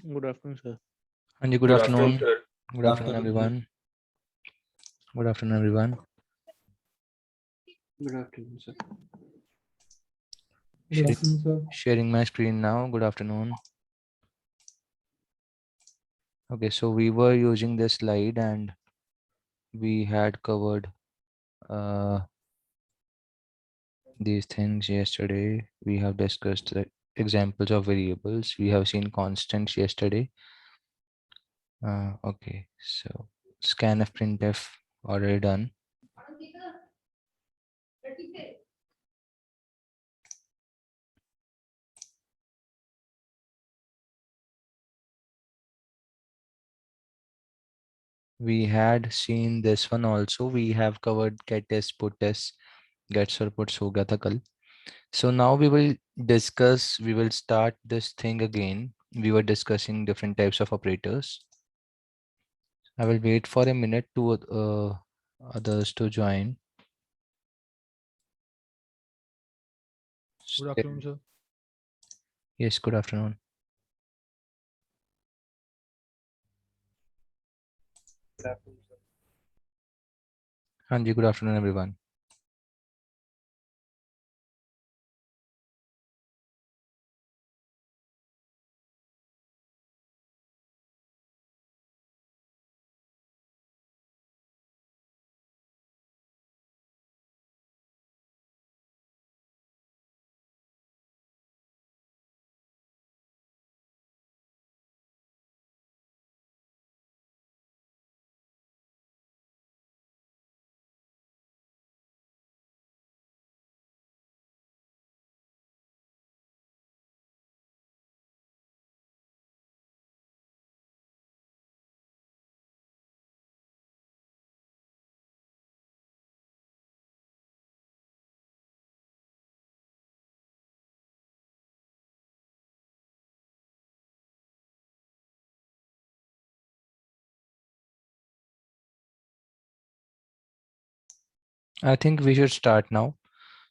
Good afternoon, sir. Good Good afternoon. afternoon, sir. Good afternoon, everyone. Good afternoon, everyone. Good afternoon, sir. Good afternoon, sir. Sharing my screen now. Good afternoon. Okay, so we were using this slide and we had covered these things yesterday. We have discussed the examples of variables. We have seen constants yesterday. Okay, so scanf printf already done. We had seen this one also. We have covered getTest, puttest, gets or puts ho gaya tha kal. So now we will start this thing again. We were discussing different types of operators. I will wait for a minute to others to join. Good afternoon, sir. Yes, good afternoon. Good afternoon, sir. Hanji, good afternoon, everyone. I think we should start now.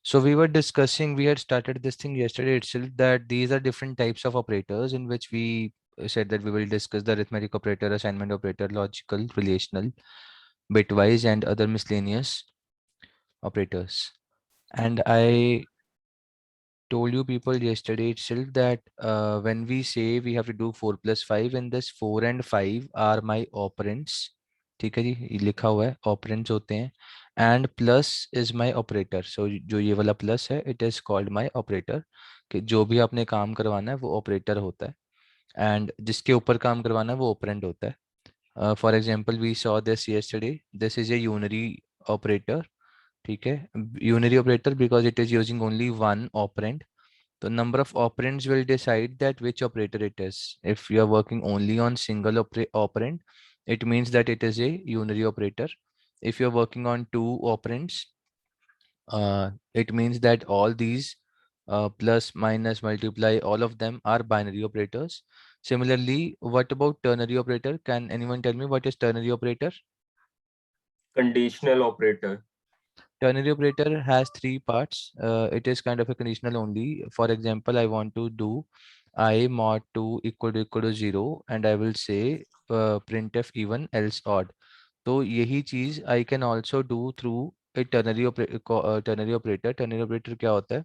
So we were discussing, we had started this thing yesterday itself, that these are different types of operators in which we said that we will discuss the arithmetic operator, assignment operator, logical, relational, bitwise, and other miscellaneous operators. And I told you people yesterday itself that when we say we have to do 4 plus 5, in this 4 and 5 are my operands. ठीक है जी, ये लिखा हुआ है operands होते हैं, and plus is my operator. So जो ये वाला plus है, it is called my operator, कि जो भी आपने काम करवाना है वो operator होता है, and जिसके ऊपर काम करवाना है वो operand होता है. For example, we saw this yesterday. This is a unary operator. ठीक है, unary operator because it is using only one operand. The number of operands will decide that which operator it is. If you are working only on single operand, it means that it is a unary operator. If you are working on two operands, it means that all these plus, minus, multiply, all of them are binary operators. Similarly, what about ternary operator? Can anyone tell me what is ternary operator? Conditional operator. Ternary operator has three parts. It is kind of a conditional only. For example, I want to do I mod 2 equal to 0 and I will say printf even else odd. तो यही चीज I can also do through a ternary operator. Ternary operator क्या होता है?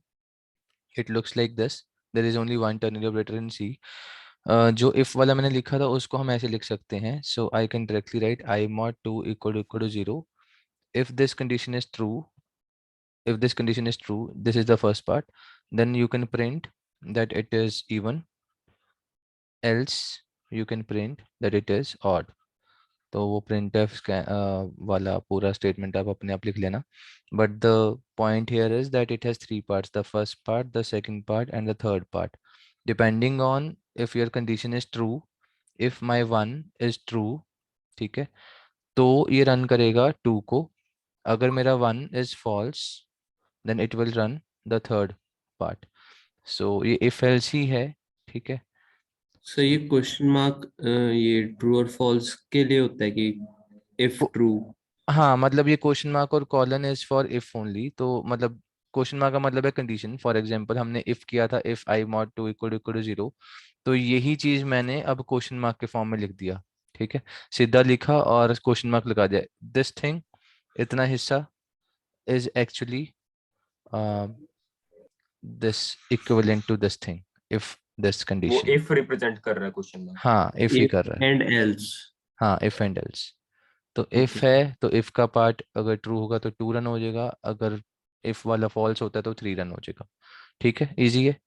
It looks like this. There is only one ternary operator in C. जो if वाला मैंने लिखा था उसको हम ऐसे लिख सकते हैं. So I can directly write I mod 2 equal to 0. If this condition is true, this is the first part, then you can print that it is even, else you can print that it is odd. तो वो printf वाला पूरा statement आप अपने आप लिख लेना. But the point here is that it has three parts: the first part, the second part, and the third part. Depending on if your condition is true, if my one is true, ठीक है, तो ये run करेगा 2 को. अगर मेरा 1 is false, then it will run the third part. So ये if else ही है, ठीक है. सर ये क्वेश्चन मार्क ये ट्रू और फॉल्स के लिए होता है कि इफ ट्रू? हाँ, मतलब ये क्वेश्चन मार्क और colon is for if only. तो मतलब क्वेश्चन मार्क का मतलब है कंडीशन। फॉर एग्जांपल हमने इफ किया था, if i mod 2 equal to 0, तो यही चीज मैंने अब क्वेश्चन मार्क के फॉर्म में लिख दिया। ठीक है, सीधा लिखा और क्वेश्चन मार्क लगा दिया। दिस थिंग, इतना हिस्सा, is actually this equivalent to this thing if this वो कंडीशन। इफ रिप्रेजेंट कर रहा है क्वेश्चन मार्क। हाँ, इफ ही if कर रहा है। and else. हाँ, इफ एंड एल्स। तो इफ Okay. है तो इफ का पार्ट अगर ट्रू होगा तो 2 रन हो जाएगा, अगर इफ वाला फॉल्स होता है तो 3 रन हो जाएगा। ठीक है, इजी है।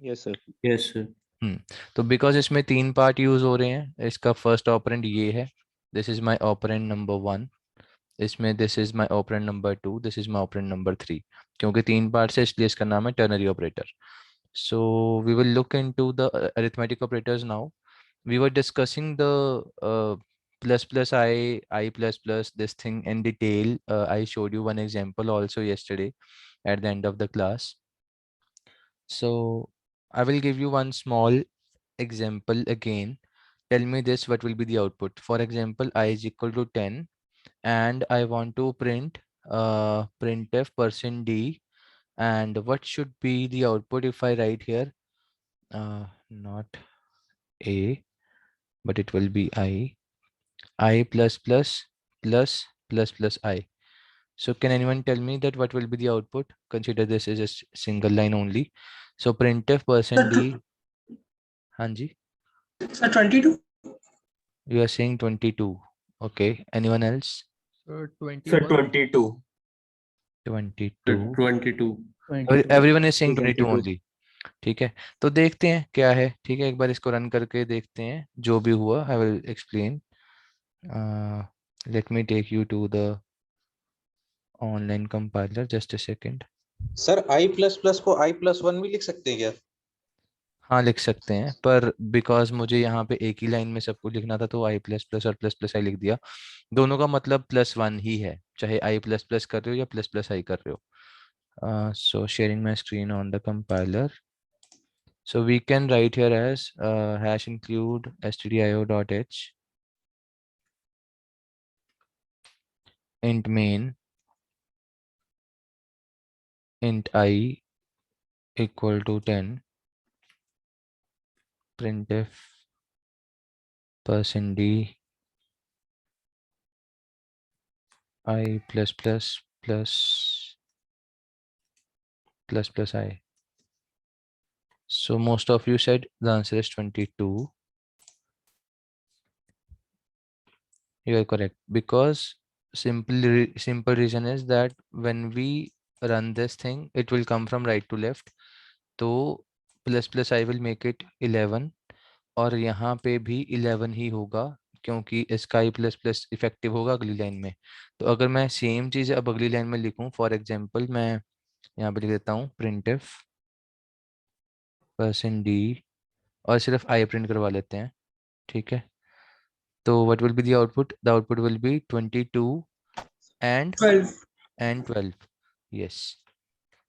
Yes, sir. Yes, sir. तो बिकॉज इसमें 3 पार्ट यूज हो रहे हैं, इसका फर्स्ट ऑपरेंड ये है, this is my operand number 1, इसमें this is my operand number 2, this is my operand number 3। क्योंकि 3 पार्ट है इसलिए इसका नाम है ternary operator. So we will look into the arithmetic operators now. We were discussing the plus plus I plus plus this thing in detail. I showed you one example also yesterday at the end of the class. So I will give you one small example again. Tell me this, what will be the output? For example, I is equal to 10 and I want to print printf %d, and what should be the output if I write here not a, but it will be I plus plus plus plus plus I. So can anyone tell me that what will be the output? Consider this is a single line only. So printf %d, Hanji, Sir, 22. you are saying 22. Okay, anyone else? So sir 21. 22। 22. 22. Everyone is saying 22 22. only. ठीक है, तो देखते हैं क्या है। ठीक है, एक बार इसको रन करके देखते हैं जो भी हुआ। I will explain. Let me take you to the online compiler, just a second. Sir I plus plus को आई प्लस वन भी लिख सकते हैं क्या? हाँ, लिख सकते हैं, पर बिकॉज मुझे यहाँ पे एक ही लाइन में सब कुछ लिखना था तो आई प्लस प्लस और प्लस प्लस आई लिख दिया। दोनों का मतलब +1 ही है, चाहे आई प्लस प्लस कर रहे हो या प्लस प्लस आई कर रहे हो। सो sharing my screen on the compiler. So we can write here as hash include stdio.h int main int I equal to 10 printf %d I plus plus plus plus plus I. So most of you said the answer is 22. You are correct, because simple reason is that when we run this thing, it will come from right to left. तो plus plus I will make it 11 और यहाँ पे भी 11 ही होगा, क्योंकि इसका आई plus plus effective होगा अगली लाइन में। तो अगर मैं सेम चीज़ अब अगली लाइन में लिखूँ, फॉर एग्जांपल मैं यहाँ पे लिख देता हूँ printf %d और सिर्फ आई प्रिंट करवा लेते हैं। ठीक है, तो what will be the output? The output will be 22 and 12. 12. Yes,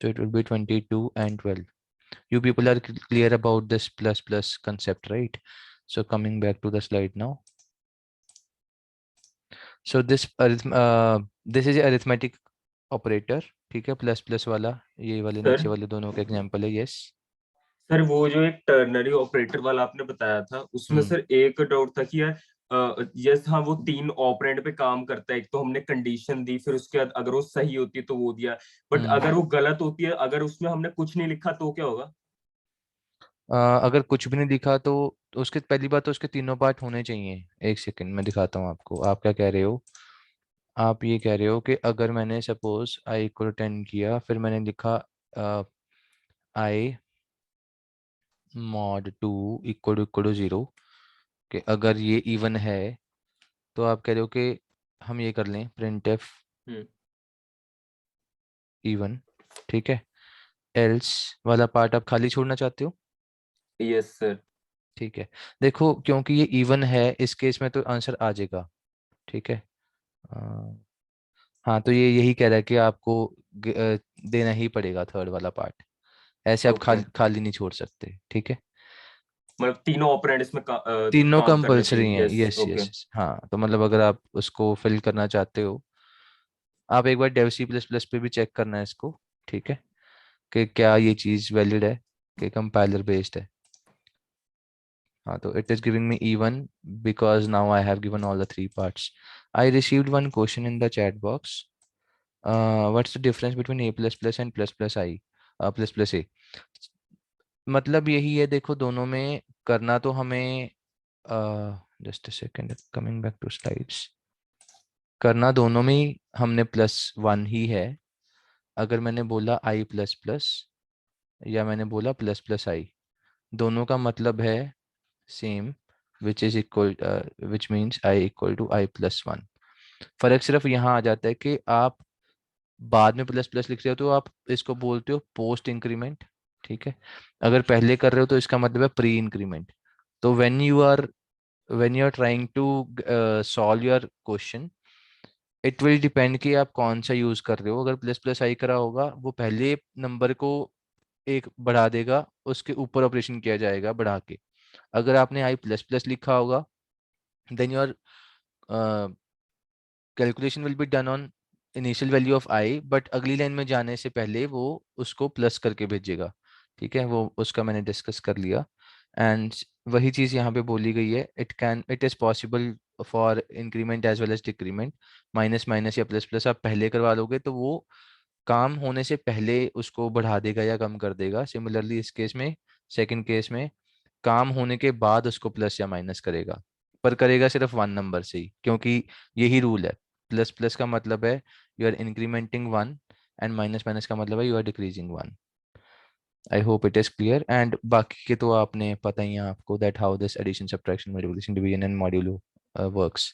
so it will be 22 and 12. You people are clear about this plus plus concept, right? So coming back to the slide now. So this is a arithmetic operator. ठीक है, plus plus वाला, ये वाले Sir? नीचे वाले दोनों का example है। यस सर वो जो एक टर्नरी ऑपरेटर वाला आपने बताया था उसमें सर एक डाउट था कि यार यस हाँ वो 3 ऑपरेंड पे काम करता है। एक तो हमने कंडीशन दी, फिर उसके बाद अगर वो सही होती है तो वो दिया, बट अगर वो गलत होती है, अगर उसमें हमने कुछ नहीं लिखा तो क्या होगा? अगर कुछ भी नहीं दिखा तो उसके पहली बात तो उसके तीनों पार्ट होने चाहिए। एक सेकंड में दिखाता हूँ आपको। आप क्या कह रहे हो? आप ये कह रहे हो कि अगर मैंने सपोज आई इक्वल 10 किया, फिर मैंने लिखा आई मॉड 2 इक्वल टू 0, कि अगर ये इवन है तो आप कह रहे हो कि हम ये कर लें printf इवन। ठीक है, एल्स वाला पार्ट आप खाली छोड़ना चाहते हो? Yes sir. ठीक है, देखो क्योंकि ये इवन है इस केस में तो आंसर आ जाएगा। ठीक है, हाँ, तो ये यही कह रहा है कि आपको देना ही पड़ेगा थर्ड वाला पार्ट, ऐसे आप खाली नहीं छोड़ सकते। ठीक है, मतलब तीनों ऑपरेंड इसमें तीनों काम करने कंपल्सरी हैं। चाहिए। Yes okay. यस, हाँ, तो मतलब अगर आप उसको फिल करना चाहते हो, आप एक बार डेव C++ पे भी चेक करना है इसको। ठीक है, कि क्या ये चीज वैलिड है, कि कंपाइलर बेस्ड है। हाँ, तो it is giving me E1 because now I have given all the three parts. I received one question in the chat box. What's the difference between A++ and ++I, ++A? मतलब यही है, देखो दोनों में करना तो हमें, just a second, coming back to slides, करना दोनों में ही हमने +1 ही है। अगर मैंने बोला I++ या मैंने बोला ++I, दोनों का मतलब है same, which means I = I+1। फर्क सिर्फ यहाँ आ जाता है कि आप बाद में प्लस प्लस लिख रहे हो तो आप इसको बोलते हो पोस्ट इंक्रीमेंट, ठीक है। अगर पहले कर रहे हो तो इसका मतलब है प्री इंक्रीमेंट। तो when you are trying to solve your question, it will depend कि आप कौन सा यूज कर रहे हो। अगर प्लस प्लस आई करा होगा, वो पहले नंबर को एक बढ़ा देगा, उसके ऊपर ऑपरेशन किया जाएगा बढ़ा के। अगर आपने आई प्लस प्लस लिखा होगा, then your calculation will be done on initial value of i, but अगली लाइन में जाने से पहले वो उसको प्लस करके भेजेगा, ठीक है। वो उसका मैंने डिस्कस कर लिया। एंड वही चीज़ यहाँ पे बोली गई है, it is possible for increment as well as decrement. Minus minus या प्लस प्लस आप पहले करवा लोगे तो वो काम होने से पहले उसको बढ़ा देगा या कम कर देगा। सिमिलरली इस केस में, सेकंड केस में, काम होने के बाद उसको प्लस या माइनस करेगा, पर करेगा सिर्फ वन नंबर से ही, क्योंकि यही रूल है। प्लस प्लस का मतलब है you are incrementing one, and minus minus का मतलब है you are decreasing one. I hope it is clear. And बाकी के तो आपने पता ही है आपको, that how this addition, subtraction, multiplication, division and modulo works.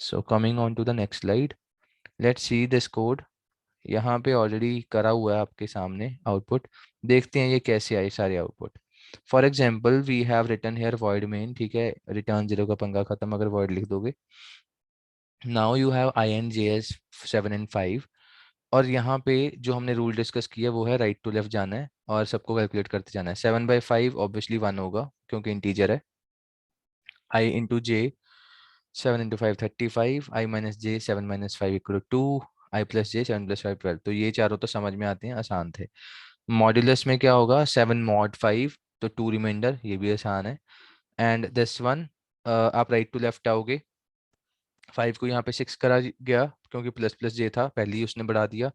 So coming on to the next slide, let's see this code. यहाँ पे ऑलरेडी करा हुआ है आपके सामने आउटपुट। देखते हैं ये कैसे आए सारे output. For example we have return here void main, ठीक है, रिटर्न 0 का पंगा खत्म अगर void लिख दोगे। Now you have INJS 7 and 5, और यहाँ पे जो हमने रूल डिस्कस किया वो है राइट टू लेफ्ट जाना है और सबको कैलकुलेट करते जाना है। 7/5 ऑब्वियसली 1 होगा क्योंकि इंटीजर है। I into j, 7 into 5 35, I minus j 7 minus 5 equal to 2, I plus j 7 plus 5 12। तो ये चारों तो समझ में आते हैं, आसान थे। मॉड्यूलस में क्या होगा, 7 mod 5, तो 2 रिमाइंडर, ये भी आसान है। एंड दिस वन, आप राइट टू लेफ्ट आओगे, 5 को यहाँ पे 6 करा गया क्योंकि प्लस प्लस जे था, पहले ही उसने बढ़ा दिया।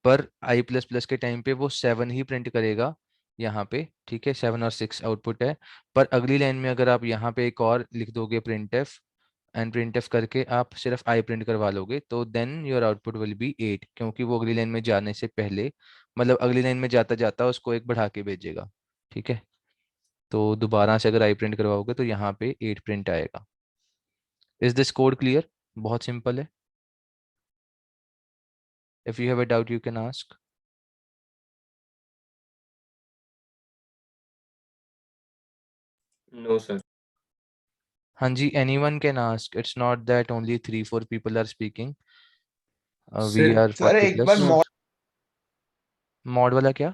पर आई प्लस प्लस के टाइम पे वो 7 ही प्रिंट करेगा यहाँ पे, ठीक है। 7 और 6 आउटपुट है। पर अगली लाइन में अगर आप यहाँ पे एक और लिख दोगे printf, and printf करके आप सिर्फ आई प्रिंट करवा लोगे, तो then your output will be 8, क्योंकि वो अगली लाइन में जाने से पहले, मतलब अगली लाइन में जाता जाता उसको एक बढ़ा के भेजेगा, ठीक है। तो दोबारा से अगर आई प्रिंट करवाओगे तो यहाँ पे 8 प्रिंट आएगा। Is this code clear? बहुत सिंपल है। If you have a doubt, you can ask. No, sir. हाँ जी, anyone can ask. It's not that only 3-4 people are speaking. We sir are sir 40 एक plus. बार mod mod वाला क्या?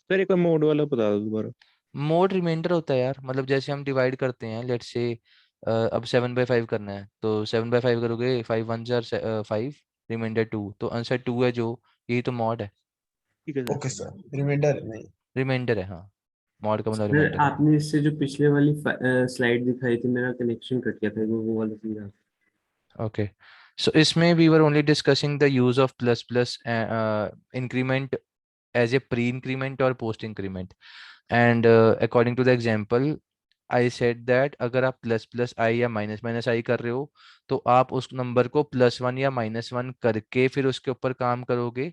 Sir एक बार mode वाला बता दो दोबारा। मोड रिमाइंडर होता है यार, मतलब जैसे हम डिवाइड करते हैं, लेट्स से अब 7/5 करना है तो 7/5 करोगे, 5 1 जार 5, रिमाइंडर 2, तो आंसर 2 है जो, यही तो मॉड है, ठीक है सर। ओके सर, रिमाइंडर नहीं। रिमाइंडर है। हाँ, मॉड का मतलब सर रिमाइंडर है। आपने इससे जो पिछले वाली स्लाइड दिखाई थी, मेरा कनेक्शन कट गया था, वो वाला समझा। Okay, so इसमें we were only discussing the use of plus plus increment as a pre-increment or post-increment, and according to the example I said that अगर आप प्लस प्लस आई या माइनस माइनस आई कर रहे हो तो आप उस नंबर को +1 या -1 करके फिर उसके ऊपर काम करोगे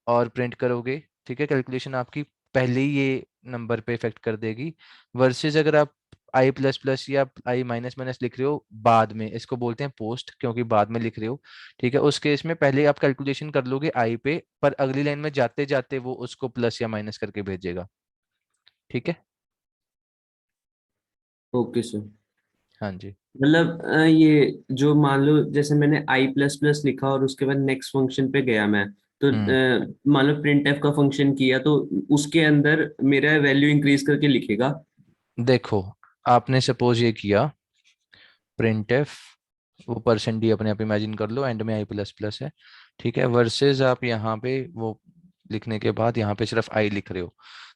और प्रिंट करोगे, ठीक है। कैलकुलेशन आपकी पहले ही ये नंबर पे इफेक्ट कर देगी। वर्सेस अगर आप आई प्लस प्लस या आई माइनस माइनस लिख रहे हो बाद में, इसको बोलते हैं पोस्ट क्योंकि बाद में लिख रहे हो, ठीक है। उस केस में पहले आप कैलकुलेशन कर लोगे आई पे, पर अगली लाइन में जाते जाते वो उसको प्लस या माइनस करके भेजेगा, ठीक है। Okay sir. हाँ जी। मतलब ये जो मान लो जैसे मैंने आई प्लस प्लस लिखा और उसके बाद नेक्स्ट फंक्शन पे गया मैं, तो मान लो प्रिंट एफ का फंक्शन किया तो उसके अंदर मेरा वैल्यू इंक्रीज करके लिखेगा। देखो, आपने सपोज ये किया प्रिंट एफ, वो परसेंट डी अपने आप इमेजिन कर लो, एंड में आई प्लस प्लस है, ठीक है, वर्सेस आप यहाँ पे वो लिखने के बाद यहाँ पे सिर्फ आई लिख रहे हो,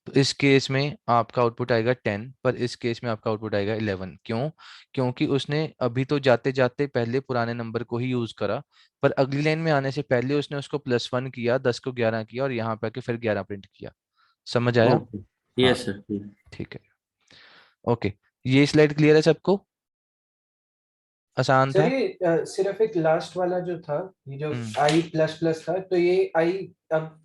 तो इस केस में आपका आउटपुट आएगा 10, पर इस केस में आपका आउटपुट आएगा 11। क्यों? क्योंकि उसने अभी तो जाते जाते पहले पुराने नंबर को ही यूज करा, पर अगली लाइन में आने से पहले उसने उसको +1 किया, 10 को 11 किया, और यहाँ पे आके फिर 11 प्रिंट किया। समझ आया? ओके, हाँ, यस सर। ठीक है, ओके। ये स्लाइड क्लियर है सबको? आसान सर था? ये सिर्फ एक लास्ट वाला जो था, ये जो हम्म। आई प्लस प्लस था, तो ये आई अब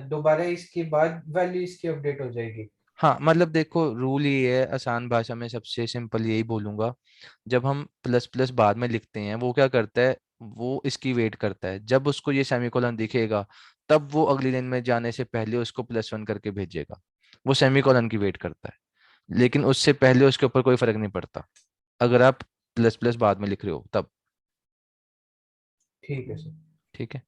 दोबारा इसके बाद वैल्यू इसकी अपडेट हो जाएगी? हाँ, मतलब देखो, रूल ये है, आसान भाषा में सबसे सिंपल यही बोलूंगा, जब हम प्लस प्लस बाद में लिखते हैं, वो क्या करता है, वो इसकी वेट करता है, जब उसको ये सेमीकोलन दिखेगा तब वो अगली लाइन में जाने से पहले उसको +1 करके भेजेगा। वो सेमीकोलन की वेट करता है, लेकिन उससे पहले उसके ऊपर कोई फर्क नहीं पड़ता अगर आप प्लस प्लस बाद में लिख रहे हो तब। ठीक है सर। ठीक है।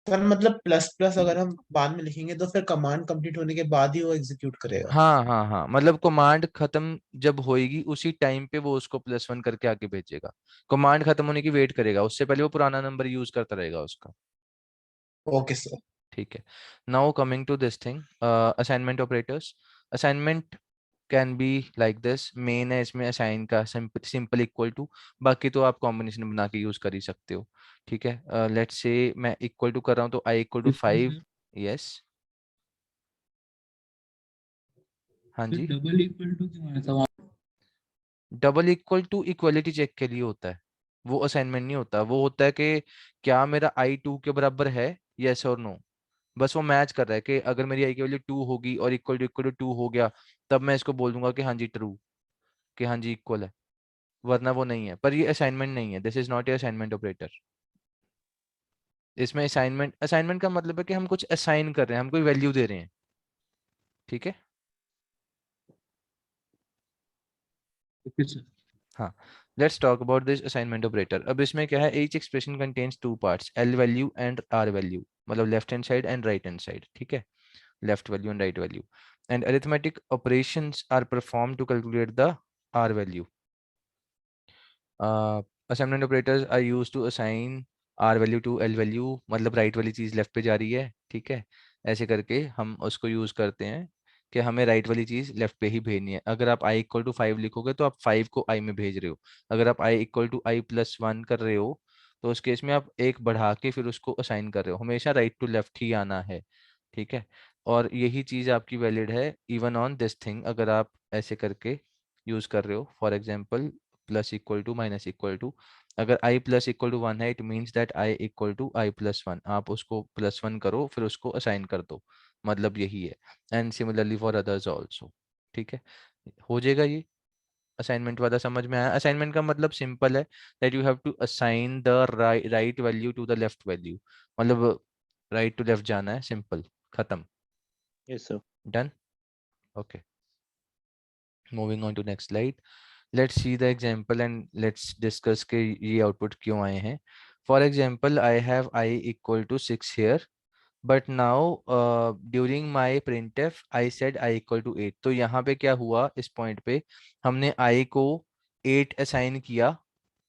सर मतलब प्लस प्लस अगर हम बाद में लिखेंगे तो फिर कमांड कंप्लीट होने के बाद ही वो एग्जीक्यूट करेगा? हाँ हाँ हाँ, मतलब कमांड खत्म जब होएगी उसी टाइम पे वो उसको +1 करके आगे भेजेगा। कमांड खत्म होने की वेट करेगा, उससे पहले वो पुराना नंबर यूज करता रहेगा उसका। Okay sir. ठीक है। Now coming to this thing, assignment operators. Assignment can be like this. Main है इसमें असाइन का सिंपल इक्वल टू, बाकी तो आप कॉम्बिनेशन बना के यूज कर ही सकते हो। ठीक है, लेट्स से मैं इक्वल टू कर रहा हूँ तो i = 5। यस, हाँ जी। डबल इक्वल टू क्यों आया था वहाँ? Double equal to equality check के लिए होता है, वो असाइनमेंट नहीं होता। वो होता है कि क्या मेरा i 2 के बराबर है, यस और नो। बस वो मैच कर रहा है कि अगर मेरी i की वैल्यू 2 होगी और इक्वल टू 2 हो गया, तब मैं इसको बोल दूंगा कि हाँ जी ट्रू, कि हाँ जी इक्वल है, वरना वो नहीं है। पर ये असाइनमेंट नहीं है, this is not a assignment operator. इसमें असाइनमेंट, असाइनमेंट का मतलब है कि हम कुछ असाइन कर रहे हैं, हम कोई वैल्यू दे रहे हैं। ठीक है, ओके सर। हाँ। Let's talk about this assignment operator. अब इसमें क्या है, each expression contains 2 parts, L value and R value, मतलब left hand side and right hand side. ठीक है, left value and right value, and arithmetic operations are perform to calculate the R value. Assignment operators are used to assign R value to L value, मतलब right वाली चीज left पे जा रही है। ठीक है, ऐसे करके हम उसको यूज करते हैं कि हमें राइट वाली चीज लेफ्ट पे ही भेजनी है। अगर आप i = 5 लिखोगे तो आप 5 को i में भेज रहे हो। अगर आप i = i+1 कर रहे हो तो उस केस में आप एक बढ़ा के फिर उसको असाइन कर रहे हो। हमेशा राइट टू लेफ्ट ही आना है। ठीक है, और यही चीज आपकी वैलिड है इवन ऑन दिस थिंग, अगर आप ऐसे करके यूज कर रहे हो। For example, plus equal to minus equal to, अगर i प्लस इक्वल टू 1 है, it means that i = i+1। आप उसको +1 करो फिर उसको असाइन कर दो, मतलब यही है। And similarly for others also. ठीक है, हो जाएगा ये असाइनमेंट वाला, समझ में आया? असाइनमेंट का मतलब सिंपल है, that you have to assign the right value to the left value, मतलब राइट टू लेफ्ट जाना है, सिंपल, खत्म, yes sir. Done. Okay, moving on to next slide. Let's see the example and let's discuss के ये output क्यों आए हैं। For example, I have i = 6 here, but now during my printf I said i = 8। तो यहाँ पे क्या हुआ, इस पॉइंट पे हमने i को 8 असाइन किया।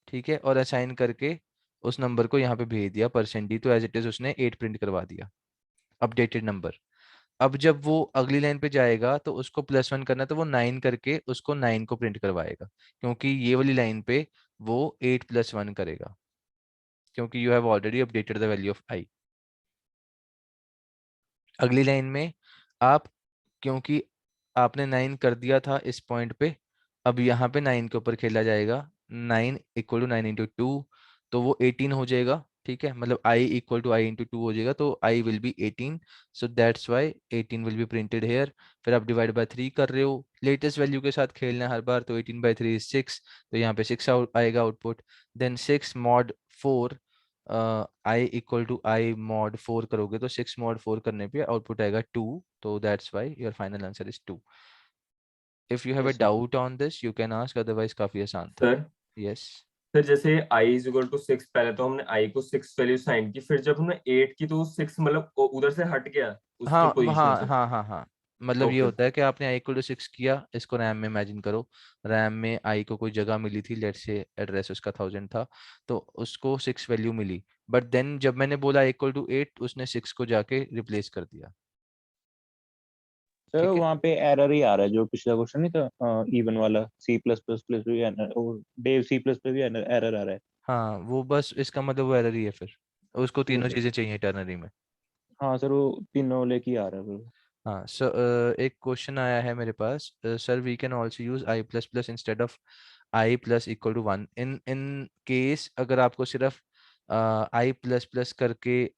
ठीक है, और असाइन करके उस नंबर को यहाँ पे भेज दिया %d, तो एज इट इज उसने 8 प्रिंट करवा दिया, अपडेटेड नंबर। अब जब वो अगली लाइन पे जाएगा तो उसको +1 करना, तो वो 9 करके उसको 9 को प्रिंट करवाएगा, क्योंकि ये वाली लाइन पे वो 8+1 करेगा, क्योंकि you have already updated the value of i। अगली लाइन में आप, क्योंकि आपने 9 कर दिया था इस पॉइंट पे, अब यहाँ पे 9 के ऊपर खेला जाएगा। 9 = 9 × 2, तो वो 18 हो जाएगा। ठीक है, मतलब i = i × 2 हो जाएगा, तो i will be 18, so that's why 18 will be printed here. फिर आप डिवाइड बाय 3 कर रहे हो, लेटेस्ट वैल्यू के साथ खेलना है हर बार, तो 18/3 इज 6, तो यहाँ पे 6 आएगा output. Then 6 mod 4, i = i mod 4 करोगे तो 6 mod 4 करने पे आउटपुट आएगा 2, तो that's why your final answer is 2। If you have a yes sir. Doubt on this you can ask, otherwise काफी आसान था। सर यस, सर जैसे i = 6, पहले तो हमने i को 6 वैल्यू साइन की, फिर जब हमने 8 की तो 6 मतलब उधर से हट गया उस हाँ पोजीशन हाँ से। हाँ हाँ हाँ, मतलब ये Okay. होता है कि आपने i = 6 किया, इसको रैम में इमेजिन करो, रैम में i को कोई जगह मिली थी, लेट्स से एड्रेस उसका 1000 था, तो उसको 6 वैल्यू मिली, बट देन जब मैंने बोला i = 8 उसने 6 को जाके रिप्लेस कर दिया। सर ठीक है, वहाँ पे एरर ही आ रहा है, जो पिछला क्वेश्चन नहीं था इवन वाला, सी प्लस प्लस प्लस भी और डेव सी प्लस प्लस भी एरर आ रहा है। हाँ वो बस इसका मतलब वो एरर ही है, फिर उसको तीनों ठीक है। चीजें चाहिए टर्नरी में। हाँ सर, वो तीनों लेके ही आ रहा है फिर। हाँ सो एक क्वेश्चन आया है मेरे पास, sir we can also use i plus plus instead of i plus equal to 1 in in case अगर आपको सिर्फ i प्लस प्लस करके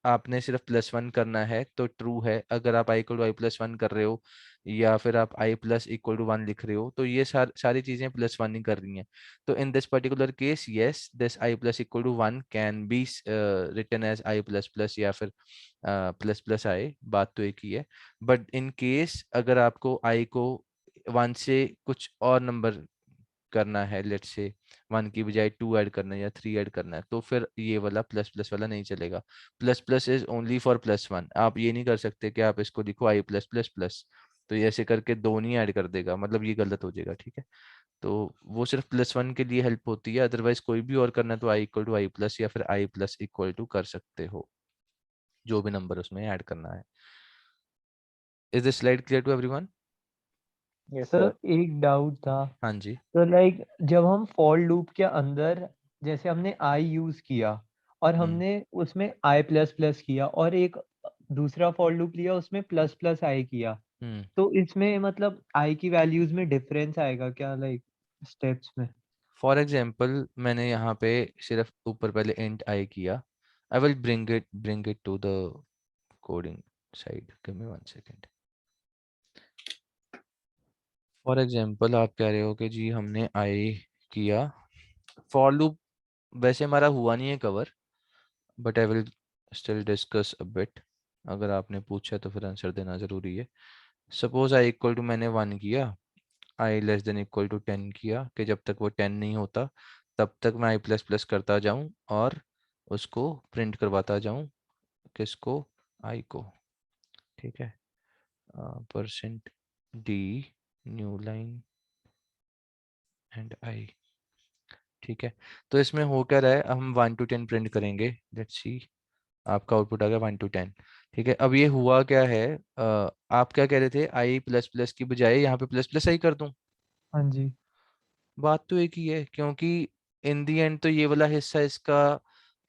आपने सिर्फ +1 करना है तो ट्रू है, अगर आप i = i +1 कर रहे हो या फिर आप i + = 1 लिख रहे हो तो ये सारी चीजें +1 ही कर रही हैं। तो in this particular case yes this i + = 1 can be written as i plus plus या फिर प्लस प्लस i, बात तो एक ही है। बट इन केस अगर आपको i को 1 से कुछ और नंबर करना है, लेट्स से 1 की बजाय 2 ऐड करना है या 3 ऐड करना है, तो फिर ये वाला प्लस प्लस वाला नहीं चलेगा। Plus plus is only for +1। आप ये नहीं कर सकते कि आप इसको लिखो i प्लस प्लस प्लस, तो ये ऐसे करके दो नहीं ऐड कर देगा, मतलब ये गलत हो जाएगा। ठीक है, तो वो सिर्फ +1 के लिए हेल्प होती है, अदरवाइज कोई भी और करना है तो i = i प्लस या फिर i प्लस इक्वल टू कर सकते हो, जो भी नंबर उसमें ऐड करना है। Is this slide clear to everyone? Yes sir sir. एक डाउट था, हाँ जी। तो लाइक जब हम फॉर लूप के अंदर जैसे हमने आई यूज किया और हमने उसमें आई प्लस प्लस किया और एक दूसरा फॉर लूप लिया उसमें प्लस प्लस आई किया, हम्म तो इसमें मतलब आई की वैल्यूज में डिफरेंस आएगा क्या, लाइक स्टेप्स में? फॉर एग्जाम्पल मैंने यहाँ पे सिर्फ ऊपर पहले इंट i किया, I will bring it to the coding side, give me 1 second. For example आप कह रहे हो कि जी हमने i किया, फॉर लूप वैसे हमारा हुआ नहीं है cover, but I will still discuss a bit, अगर आपने पूछा तो फिर आंसर देना ज़रूरी है। सपोज i = मैंने 1 किया, i <= 10 किया कि जब तक वो 10 नहीं होता तब तक मैं i प्लस प्लस करता जाऊं और उसको प्रिंट करवाता जाऊं, किसको, i को। ठीक है, %d new line and i। ठीक है, तो इसमें हो क्या रहा है, हम 1 to 10 प्रिंट करेंगे, लेट्स सी आपका आउटपुट आ गया 1 to 10। ठीक है, अब ये हुआ क्या है, आप क्या कह रहे थे, i प्लस प्लस की बजाय यहाँ पे प्लस प्लस i कर दूं? हाँ जी। बात तो एक ही है, क्योंकि इन दी एंड तो ये वाला हिस्सा इसका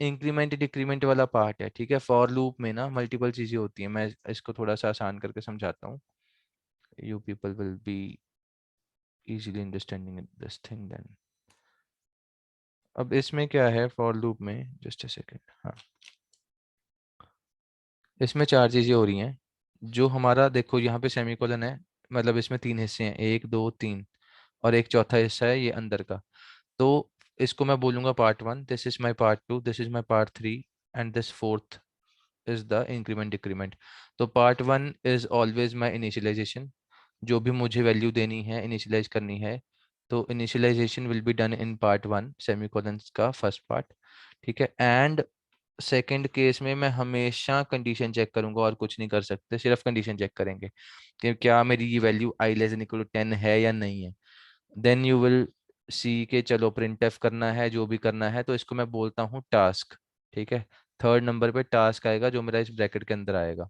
इंक्रीमेंट डिक्रीमेंट वाला पार्ट है। ठीक है, फॉर लूप में ना मल्टीपल चीजें होती हैं, मैं इसको थोड़ा सा आसान करके समझाता हूँ, you people will be easily understanding this thing then. अब इसमें क्या है फॉर लूप में, जस्ट अ सेकेंड, हाँ इसमें 4 चीजें हो रही हैं, जो हमारा देखो यहाँ पे सेमीकोलन है, मतलब इसमें 3 हिस्से हैं, 1 2 3, और एक चौथा हिस्सा है ये अंदर का। तो इसको मैं बोलूंगा part 1, this is my part 2, this is my part 3 and this fourth is the increment decrement. तो part 1 is always my initialization, जो भी मुझे वैल्यू देनी है इनिशियलाइज करनी है, तो initialization will be done in part 1 semicolon का फर्स्ट पार्ट। ठीक है, एंड सेकंड केस में मैं हमेशा कंडीशन चेक करूंगा और कुछ नहीं कर सकते, सिर्फ कंडीशन चेक करेंगे कि क्या मेरी ये वैल्यू i <= 10 है या नहीं है। देन यू विल सी के चलो प्रिंट एफ करना है, जो भी करना है, तो इसको मैं बोलता हूँ टास्क। ठीक है, थर्ड नंबर पे टास्क आएगा जो मेरा इस ब्रैकेट के अंदर आएगा।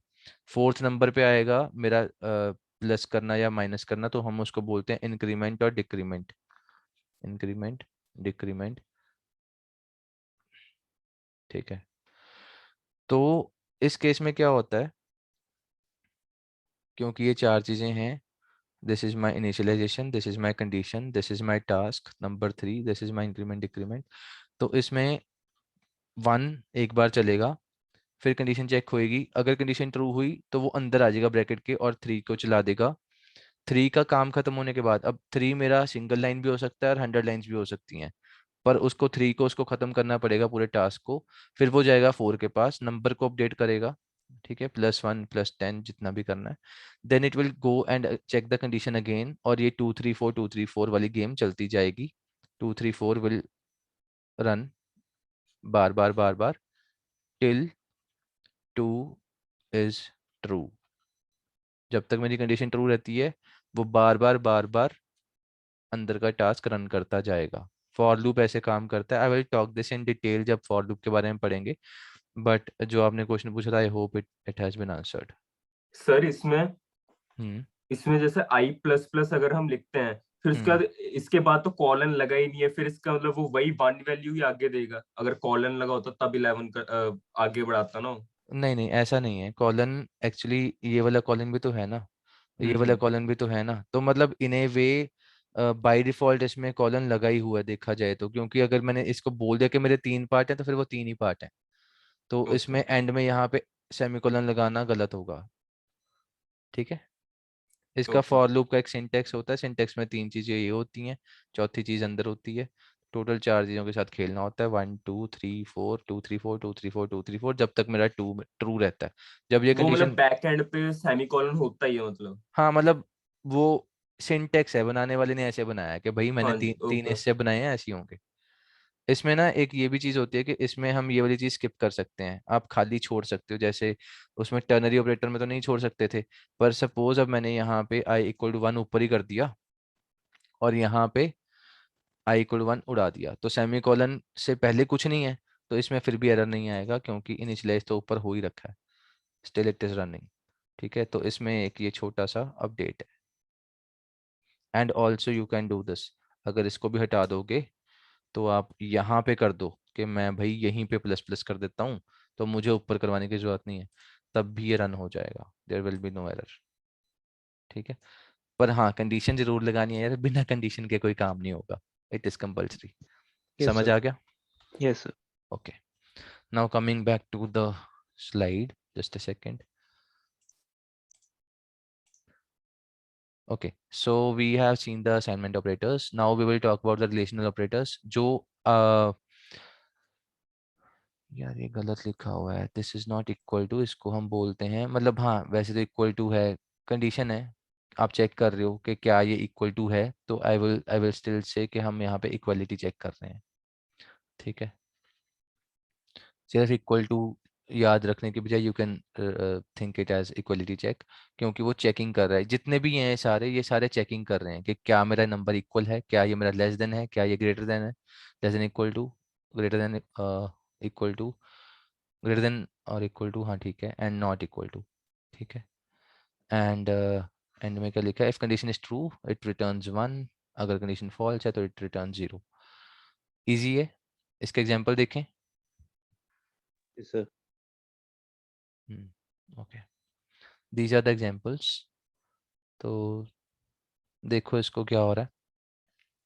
फोर्थ नंबर पे आएगा मेरा प्लस करना या माइनस करना, तो हम उसको बोलते हैं इंक्रीमेंट और डिक्रीमेंट, इंक्रीमेंट डिक्रीमेंट। ठीक है, तो इस केस में क्या होता है, क्योंकि ये 4 चीजें हैं, this is my initialization, this is my condition, this is my task number 3, this is my increment decrement. तो इसमें 1 एक बार चलेगा, फिर कंडीशन चेक होएगी, अगर कंडीशन ट्रू हुई तो वो अंदर आ जाएगा ब्रैकेट के और 3 को चला देगा। 3 का काम खत्म होने के बाद, अब 3 मेरा सिंगल लाइन भी हो सकता है और 100 लाइन्स भी हो सकती हैं, पर उसको 3 को उसको खत्म करना पड़ेगा पूरे टास्क को। फिर वो जाएगा 4 के पास, नंबर को अपडेट करेगा। ठीक है, +1 +10 जितना भी करना है, then it will go and check the condition again, और ये 2 3 4 2 3 4 वाली गेम चलती जाएगी। 2 3 4 will run bar bar bar bar till 2 is true। जब तक मेरी कंडीशन ट्रू रहती है वो बार बार अंदर का टास्क रन करता जाएगा। फॉर लूप ऐसे काम करता है। I will talk this in detail जब फॉर लूप के बारे में पढ़ेंगे, बट जो आपने क्वेश्चन पूछा था I hope it has been answered. Sir इसमें हम्म इसमें जैसे आई प्लस प्लस अगर हम लिखते हैं फिर उसके बाद इसके बाद तो कॉलन लगा ही नहीं है, फिर इसका मतलब वो वही बाइनरी वैल्यू ही आगे देगा। अगर कॉलन लगा होता तब 11 आगे बढ़ाता ना। नहीं नहीं ऐसा नहीं है। कॉलन एक्चुअली ये वाला कॉलन भी तो है ना, ये वाला कॉलन भी तो है ना, तो मतलब इन ए वे बाय डिफॉल्ट इसमें कॉलन लगा ही हुआ है देखा जाए तो, क्योंकि अगर मैंने इसको बोल दिया कि मेरे 3 पार्ट हैं तो फिर वो 3 ही पार्ट हैं, तो ओके इसमें एंड में यहाँ पे सेमीकोलन लगाना गलत होगा। ठीक है, इसका ओके फॉर लूप का एक सिंटेक्स होता है, सिंटेक्स में 3 चीजें ये होती हैं, चौथी चीज अंदर होती है। टोटल 4 चीजों के साथ खेलना होता है, 1 2 3 4 2 3 4 2 3 4 2 3 4, जब तक मेरा ट्रू रहता है। जब ये वो मतलब कंडीशन, बैक एंड पे सेमीकोलन होता ही है मतलब। हाँ मतलब वो सिंटेक्स है, बनाने वाले ने ऐसे बनाया है कि भाई मैंने हाँ जी तीन ओके हिस्से बनाए हैं, ऐसे ही होंगे। इसमें ना एक ये भी चीज होती है कि इसमें हम ये वाली चीज स्किप कर सकते हैं, आप खाली छोड़ सकते हो। जैसे उसमें टर्नरी ऑपरेटर में तो नहीं छोड़ सकते थे, पर सपोज अब मैंने यहाँ पे i इक्वल टू 1 ऊपर ही कर दिया और यहाँ पे i इक्वल टू 1 उड़ा दिया, तो सेमीकोलन से पहले कुछ नहीं है, तो इसमें फिर भी एरर नहीं आएगा क्योंकि इनिशियलाइज तो ऊपर हो ही रखा है, स्टिल इट इज रनिंग। ठीक है, तो इसमें एक ये छोटा सा अपडेट है। And also you can do this, अगर इसको भी हटा दोगे तो आप यहाँ पे कर दो कि मैं भाई यहीं पे प्लस प्लस कर देता हूँ, तो मुझे ऊपर करवाने की जरूरत नहीं है, तब भी ये रन हो जाएगा, there will be no error. ठीक है, पर हाँ कंडीशन जरूर लगानी है यार, बिना कंडीशन के कोई काम नहीं होगा, इट इज कंपल्सरी। Yes, समझ sir. आ गया? Yes, sir. Okay, now coming back to the slide, just a second. Okay, so we have seen the assignment operators. Now we will talk about the relational operators. जो यार ये गलत लिखा हुआ है, this is not equal to, इसको हम बोलते हैं, मतलब हाँ वैसे तो इक्वल टू है, कंडीशन है, आप चेक कर रहे हो कि क्या ये इक्वल टू है, तो आई विल स्टिल से कि हम यहाँ पे इक्वलिटी चेक कर रहे हैं। ठीक है, सिर्फ इक्वल टू याद रखने के बजाय you can think it as equality check, क्योंकि वो चेकिंग कर रहा है, जितने भी हैं सारे ये सारे चेकिंग कर रहे हैं कि क्या मेरा नंबर इक्वल है, क्या ये मेरा लेस देन है, क्या ये ग्रेटर देन है, less than equal to, greater than equal to, greater than और इक्वल टू, हाँ ठीक है, एंड नॉट इक्वल टू। ठीक है, एंड एंड में क्या लिखा है, if condition is true it returns 1, अगर कंडीशन फॉल्स है तो इट रिटर्न 0। इजी है, इसके एग्जांपल देखें। Yes, sir. Okay, these are the examples. तो देखो इसको क्या हो रहा है,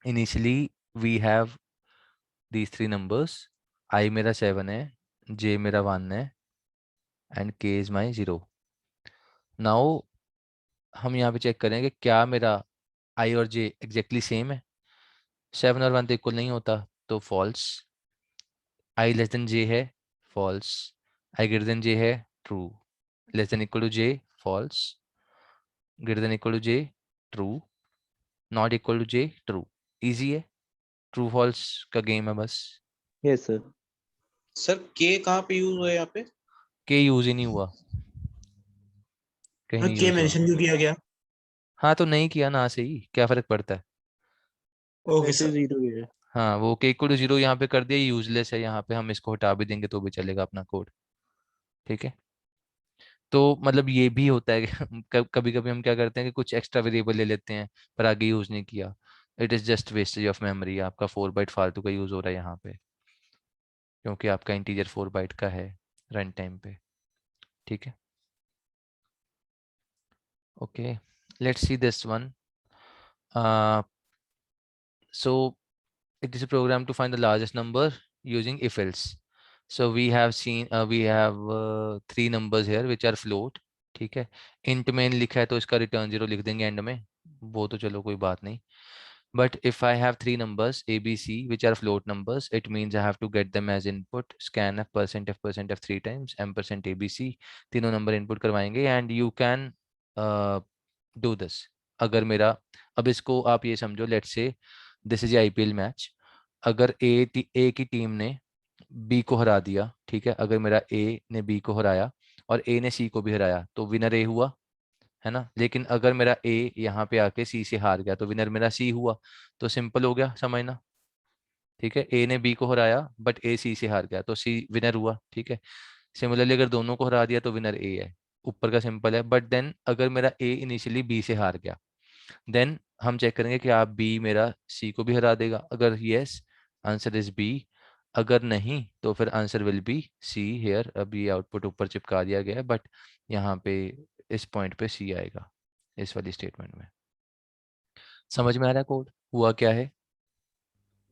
initially we have these 3 numbers, i मेरा 7 है, j मेरा 1 है एंड k इज माई 0। नाउ हम यहाँ पे चेक करेंगे क्या मेरा i और j एग्जैक्टली सेम है, 7 और 1 तो इक्वल नहीं होता, तो false. i less than j है, false. i greater than j है, true. Less than equal to j, false. Greater than equal to j, true. Not equal to j, true. Easy है, true false का game है बस। Yes, sir. Sir के कहाँ पे use हुआ है यहाँ पे? के यूज ही नहीं हुआ, कहीं नहीं के यूज हुआ। मेंशन क्यों किया गया? हाँ तो नहीं किया ना सही, क्या फर्क पड़ता है। ओके वैसे सर। 0 ही है. हाँ वो के इक्वल टू 0 यहाँ पे कर दिया, यूजलेस है, यहाँ पे हम इसको हटा भी देंगे तो भी चलेगा अपना कोड। ठीक है, तो मतलब ये भी होता है कि कभी कभी हम क्या करते हैं कि कुछ एक्स्ट्रा वेरिएबल ले लेते हैं पर आगे यूज नहीं किया, it is just wastage of memory, आपका 4 बाइट फालतू का यूज हो रहा है यहाँ पे, क्योंकि आपका इंटीजर 4 बाइट का है रन टाइम पे। ठीक है, okay, let's see this one. So it is a program to find the largest number using if else. So we have seen we have 3 numbers here which are float. ठीक है, int में लिखा है तो इसका return 0 लिख देंगे end में, वो तो चलो कोई बात नहीं। But if I have 3 numbers a b c which are float numbers, it means I have to get them as input, scanf %f 3 times ampersand abc, तीनों नंबर इनपुट करवाएंगे and you can do this। अगर मेरा, अब इसको आप ये समझो, let's say this is IPL match, अगर ए की टीम ने बी को हरा दिया, ठीक है, अगर मेरा ए ने बी को हराया और ए ने सी को भी हराया, तो विनर ए हुआ, है ना। लेकिन अगर मेरा ए यहाँ पे आके सी से हार गया तो विनर मेरा सी हुआ, तो सिंपल हो गया समझना। ठीक है, ए ने बी को हराया बट ए सी से हार गया तो सी विनर हुआ। ठीक है, सिमिलरली अगर दोनों को हरा दिया तो विनर ए है, ऊपर का सिंपल है। बट देन अगर मेरा ए इनिशियली बी से हार गया, देन हम चेक करेंगे कि आप बी मेरा सी को भी हरा देगा। अगर यस, आंसर इज बी। अगर नहीं तो फिर answer will be c here. अभी आउटपुट ऊपर चिपका दिया गया है बट यहाँ पे इस पॉइंट पे सी आएगा इस वाली स्टेटमेंट में। समझ में आ रहा है कोड हुआ क्या है?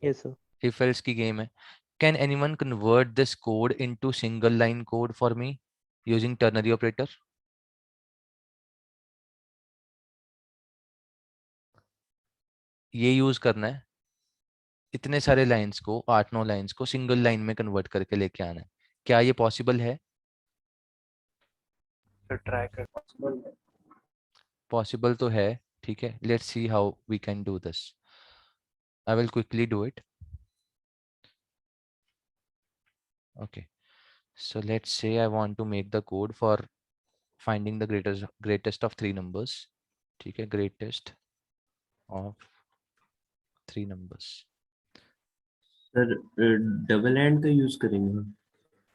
Yes sir. इफ एल्स की गेम है। Can anyone convert this code into single line code for me using ternary operator? ये यूज करना है, इतने सारे लाइंस को, 8-9 लाइंस को सिंगल लाइन में कन्वर्ट करके लेके आना है। क्या ये पॉसिबल है? ट्राई कर। पॉसिबल तो है। ठीक है, let's see how we can do this. I will quickly do it. Okay, so let's say I want to make the code for finding the greatest of three numbers. ठीक है, greatest of three numbers. Sir double and का use करेंगे हम?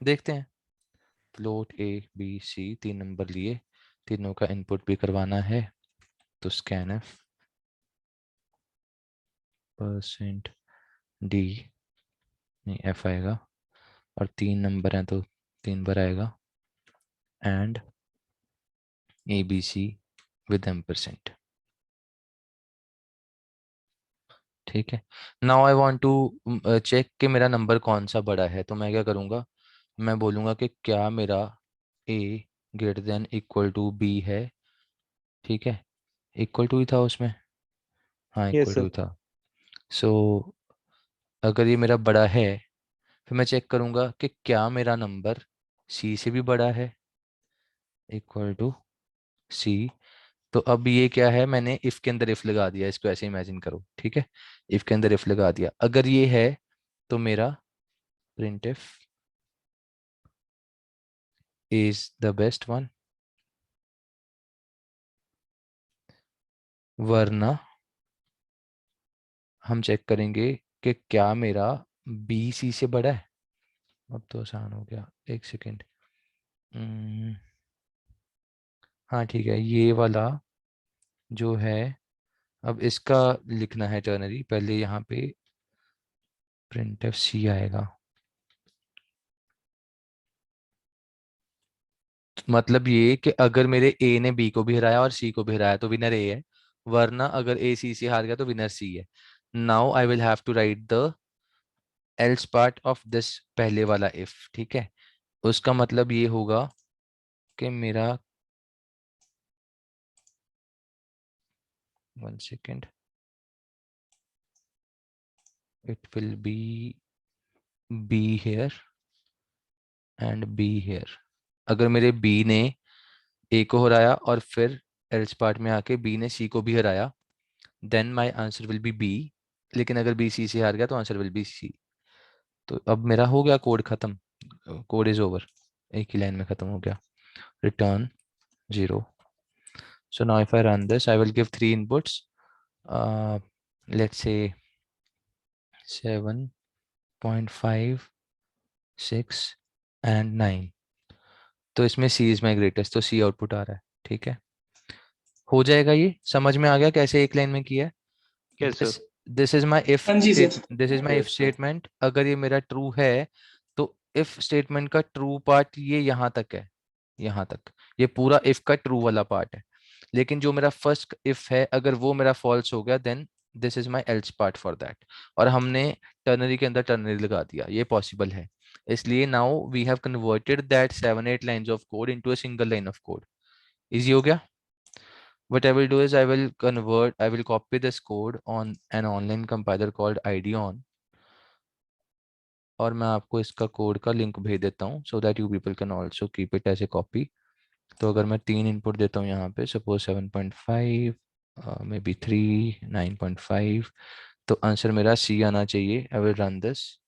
देखते हैं। Float a b c, 3 number लिए, तीनों का इनपुट भी करवाना है, तो scanf परसेंट डी, नहीं एफ आएगा, और 3 नंबर हैं तो 3 बार आएगा, and a b c with ampersand. ठीक है, now I want to check कि मेरा नंबर कौन सा बड़ा है। तो मैं क्या करूँगा, मैं बोलूँगा कि क्या मेरा a greater than equal to b है। ठीक है, इक्वल टू ही था उसमें, हाँ यस इक्वल टू सर। ही था। सो अगर ये मेरा बड़ा है, फिर मैं चेक करूँगा कि क्या मेरा नंबर c से भी बड़ा है, इक्वल टू c। तो अब ये क्या है, मैंने इफ के अंदर इफ लगा दिया, इसको ऐसे इमेजिन करो। ठीक है, इफ के अंदर इफ लगा दिया, अगर ये है तो मेरा printf is the best one, वरना हम चेक करेंगे कि क्या मेरा बी सी से बड़ा है। अब तो आसान हो गया, एक सेकेंड। हाँ ठीक है, ये वाला जो है, अब इसका लिखना है टर्नरी। पहले यहाँ पे printf सी आएगा, मतलब ये कि अगर मेरे ए ने बी को भी हराया और सी को भी हराया तो विनर ए है, वरना अगर ए सी से हार गया तो विनर सी है। Now I will have to write the else part of this पहले वाला इफ। ठीक है, उसका मतलब ये होगा कि मेरा, 1 second, it will be b here and b here। अगर मेरे b ने a को हराया और फिर एल्स पार्ट में आके b ने c को भी हराया, then my answer will be b। लेकिन अगर b c से हार गया तो आंसर विल बी c। तो अब मेरा हो गया कोड खत्म, कोड इज ओवर, एक ही लाइन में खत्म हो गया। Return 0। so now if I run this I will give 3 inputs, let's say 7.5, 6 and 9। तो इसमें C इज माई ग्रेटेस्ट, तो C आउटपुट आ रहा है। ठीक है, हो जाएगा। ये समझ में आ गया कैसे एक लाइन में किया है? Yes sir. This is my if, हाँ जी sir. This is my if statement. अगर ये मेरा ट्रू है तो इफ स्टेटमेंट का ट्रू पार्ट ये यहाँ तक है, यहाँ तक ये पूरा इफ का ट्रू वाला पार्ट है। लेकिन जो मेरा फर्स्ट इफ है, अगर वो मेरा फॉल्स हो गया, then this is my else part for that. और हमने टर्नरी के अंदर टर्नरी लगा दिया, ये पॉसिबल है। इसलिए now we have converted that 7-8 lines of code into a single line of code. Easy हो गया। What I will do is I will copy this code on an online compiler called IDEON, और मैं आपको इसका code का link भेज देता हूँ so that you people can also keep it as a copy। तो अगर मैं 3 इनपुट देता हूँ यहाँ पे, सपोज 7.5, मे बी 3, 9.5, तो आंसर मेरा C आना चाहिए। I will run this,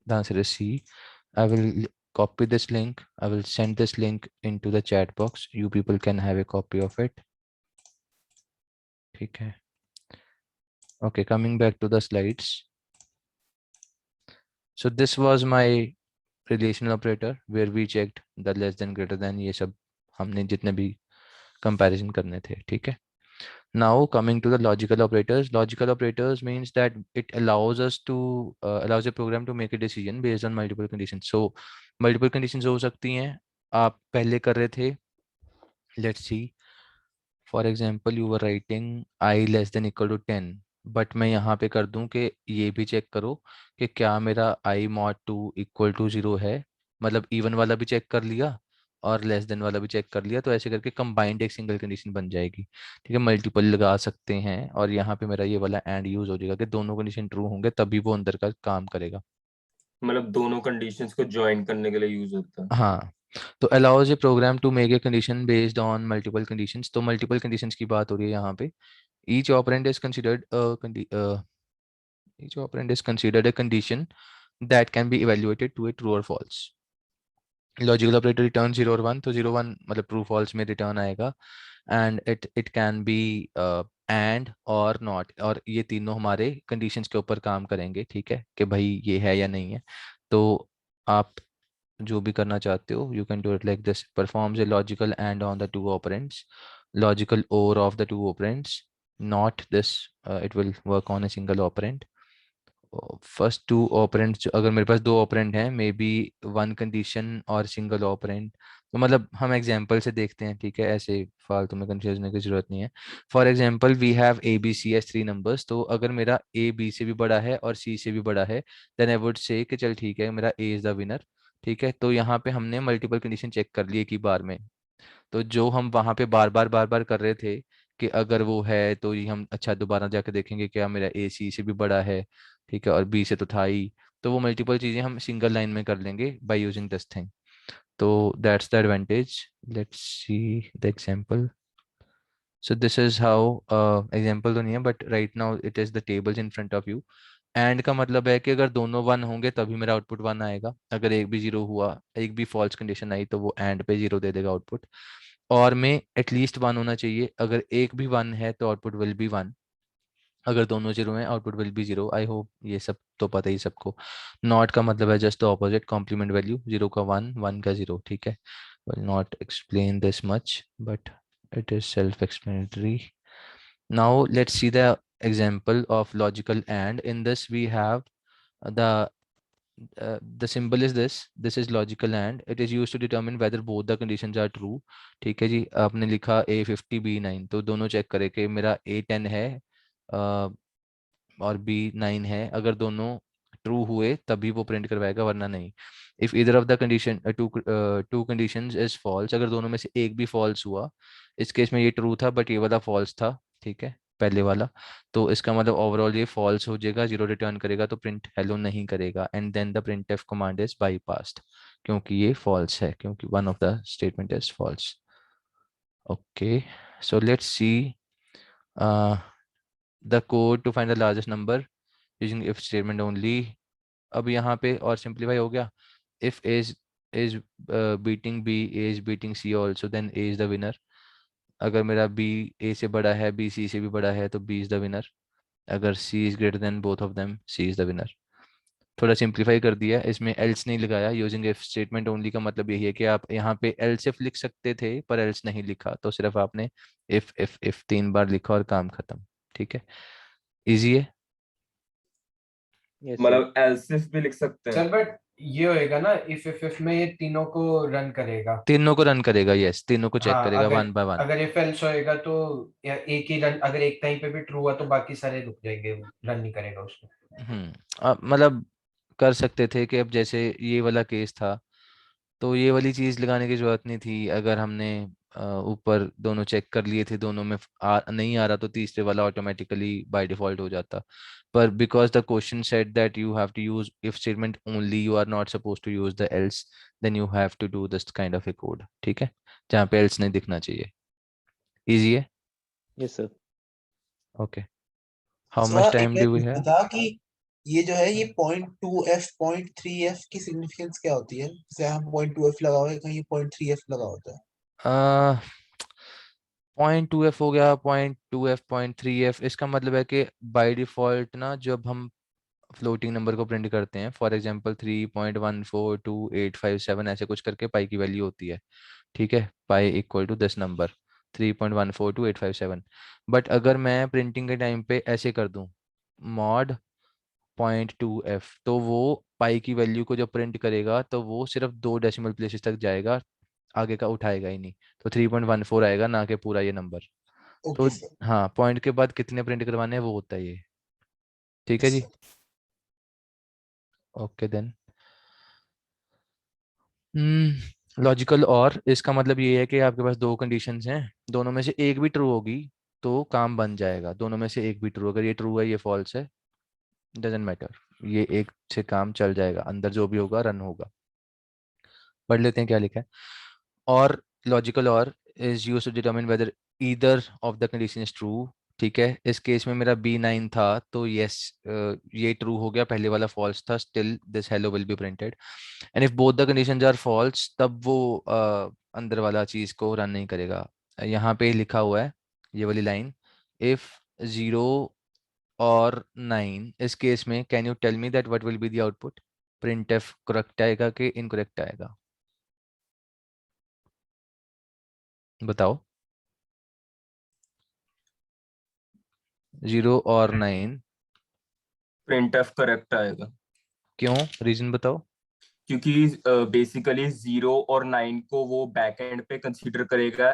the answer is C। I will copy this link. I will send this link into the chat box. You people can have a copy of it. Okay. Okay, coming back to the slides. So this was my relational operator where we checked the less than greater than, ये सब हमने जितने भी comparison करने थे, ठीक है. Now coming to the logical operators. Logical operators means that it allows us to allows a program to make a decision based on multiple conditions. So multiple conditions हो सकती हैं. आप पहले कर रहे थे. Let's see. For example, you were writing I less than equal to 10. But मैं यहाँ पे कर दूं कि ये भी चेक करो कि क्या मेरा I mod 2 इक्वल टू 0 है. मतलब इवन वाला भी चेक कर लिया और लेस देन वाला भी चेक कर लिया. तो ऐसे करके कंबाइंड एक सिंगल कंडीशन बन जाएगी. ठीक है, मल्टीपल लगा सकते हैं और यहाँ पे मेरा ये वाला एंड यूज हो जाएगा कि दोनों कंडीशन ट्रू होंगे तभी वो अंदर का काम करेगा. मतलब दोनों कंडीशंस को ज्वाइन करने के लिए यूज होता है. हाँ, तो allows a program to make a condition based on multiple conditions. तो multiple conditions की बात हो रही है यहाँ पे. Each operand is considered a condition that can be evaluated to a true or false. Logical operator return 0 और 1. तो 0 1 मतलब true false में return आएगा. And it can be and or not. और ये तीनों हमारे conditions के ऊपर काम करेंगे. ठीक है, कि भाई ये है या नहीं है. तो आप जो भी करना चाहते हो, you can do it like this. Performs a logical and on the two operands, logical or of the two operands, not this. It will work on a single operand. First two operands, अगर मेरे पास दो operand हैं, maybe one condition और single operand. तो मतलब हम example से देखते हैं. ठीक है, ऐसे फालतू में कंफ्यूज होने की जरूरत नहीं है. For example we have a b c as 3 numbers. तो अगर मेरा ए बी से भी बड़ा है और सी से भी बड़ा है, देन आई वुड से कि चल ठीक है, मेरा ए इज द विनर. ठीक है, तो यहाँ पे हमने मल्टीपल कंडीशन चेक कर लिए एक ही बार में. तो जो हम वहां पे बार बार कर रहे थे कि अगर वो है तो ये हम अच्छा दोबारा जाकर देखेंगे क्या मेरा ए सी से भी बड़ा है. ठीक है, और बी से तो था ही. तो वो मल्टीपल चीजें हम सिंगल लाइन में कर लेंगे बाय यूजिंग दिस थिंग. तो that's the advantage. Let's see the example. So this is how example तो नहीं है, but right now it is the tables in front of you. And का मतलब है कि अगर दोनों 1 होंगे तभी मेरा आउटपुट 1 आएगा. अगर एक भी 0 हुआ, एक भी फॉल्स कंडीशन आई, तो वो एंड पे 0 दे देगा आउटपुट. और में एटलीस्ट 1 होना चाहिए. अगर एक भी 1 है तो आउटपुट विल बी 1. अगर दोनों 0 हैं output will B 0. I hope ये सब तो पता ही सबको. नॉट का मतलब है just the opposite, complement value. 0 का 1, 1 का 0. ठीक है, will not explain this much but it is self-explanatory. Now let's see the example of logical and. In this we have the symbol is this. This is logical and. It is used to determine whether both the conditions are true. ठीक है जी, आपने लिखा A50 B9, तो दोनों check करें कि मेरा A10 है और B9 है. अगर दोनों ट्रू हुए तभी वो प्रिंट करवाएगा, वरना नहीं. If either of the condition two conditions is false, अगर दोनों में से एक भी फॉल्स हुआ, इस केस में ये ट्रू था बट ये वाला फॉल्स था. ठीक है, पहले वाला. तो इसका मतलब ओवरऑल ये फॉल्स हो जाएगा, 0 रिटर्न करेगा, तो प्रिंट हेलो नहीं करेगा. And then the printf command is bypassed क्योंकि ये फॉल्स है, क्योंकि one of the statement is false. Okay, so let's see the code to find the largest number using if statement only. अब यहाँ पे और सिंप्लीफाई हो गया. if a is beating b, a is beating c also, then a is the winner. अगर मेरा b a से बड़ा है, b c से भी बड़ा है, तो b is the winner. अगर c is greater than both of them, c is the winner. थोड़ा सिंप्लीफाई कर दिया, इसमें else नहीं लगाया. यूजिंग if statement only का मतलब यही है कि आप यहाँ पे else if लिख सकते थे पर else नहीं लिखा, तो सिर्फ आपने if 3 बार लिखा और काम खत्म. ठीक है, इजी है. Yes, sir. मतलब एल्सिफ भी लिख सकते हैं. सर बट ये होएगा ना if में ये तीनों को रन करेगा. तीनों को रन करेगा. यस, तीनों को चेक हाँ, करेगा वन बाय वन. अगर if else होएगा तो एक ही रन, अगर एक टाइम पे भी ट्रू हुआ तो बाकी सारे रुक जाएंगे, रन नहीं करेगा उसको. मतलब कर सकते थे कि अब जैसे ये वाला केस था तो ये वाली चीज लगाने की जरूरत नहीं थी. अगर हमने ऊपर दोनों चेक कर लिए थे, दोनों में नहीं आ रहा, तो तीसरे वाला ऑटोमेटिकली बाय डिफॉल्ट हो जाता. पर because the question said that you have to use if statement only, you are not suppose to use the else, then you have to do this kind of a code. ठीक है, जहाँ पे else नहीं दिखना चाहिए. Easy है. Yes, sir. Okay, how much time do we have? बता कि ये जो है ये .2f .3f की सिग्निफिकेंस क्या होती है? जैसे हम .2f लगा हुआ है, कहीं .3f लगा होता है। 0.2f हो गया, 0.2f, 0.3f, इसका मतलब है कि बाय डिफॉल्ट ना जब हम फ्लोटिंग नंबर को प्रिंट करते हैं, फॉर एग्जांपल 3.142857 ऐसे कुछ करके पाई की वैल्यू होती है, ठीक है, pi equal to this number 3.142857। But अगर मैं प्रिंटिंग के टाइम पे ऐसे कर दूं मॉड 0.2f, तो वो पाई की वैल्यू को जब प्रिंट करेगा तो वो सिर्फ 2 डेसिमल प्लेसेस तक जाएगा, आगे का उठाएगा ही नहीं, तो 3.14 आएगा, ना कि पूरा ये नंबर। तो ओके सर। हाँ, पॉइंट के बाद कितने प्रिंट करवाने हैं वो होता है ये, ठीक है यस जी। सर। ओके देन लॉजिकल और इसका मतलब ये है कि आपके पास दो कंडीशंस हैं, दोनों में से एक भी ट्रू होगी तो काम बन जाएगा, दोनों में से एक भी ट्रू, अगर ये ट्रू है ये फॉल्स है, डजेंट मैटर, ये एक से काम चल जाएगा, अंदर जो भी होगा रन होगा। पढ़ लेते हैं क्या लिखा है। और लॉजिकल और is used to determine whether either of the condition is true, ठीक है। इस केस में मेरा B9 था तो यस, ये ट्रू हो गया, पहले वाला फॉल्स था, still this hello will be printed. And if both the conditions are false, तब वो अंदर वाला चीज को रन नहीं करेगा। यहाँ पे लिखा हुआ है ये वाली लाइन, इफ 0 और 9, इस केस में can you tell me that what will be the output, print f correct आएगा कि इनकरेक्ट आएगा, बताओ। 0 और 9, printf करेक्ट आएगा, क्यों, रीजन बताओ। क्योंकि बेसिकली 0 और 9 को वो बैक एंड पे कंसीडर करेगा,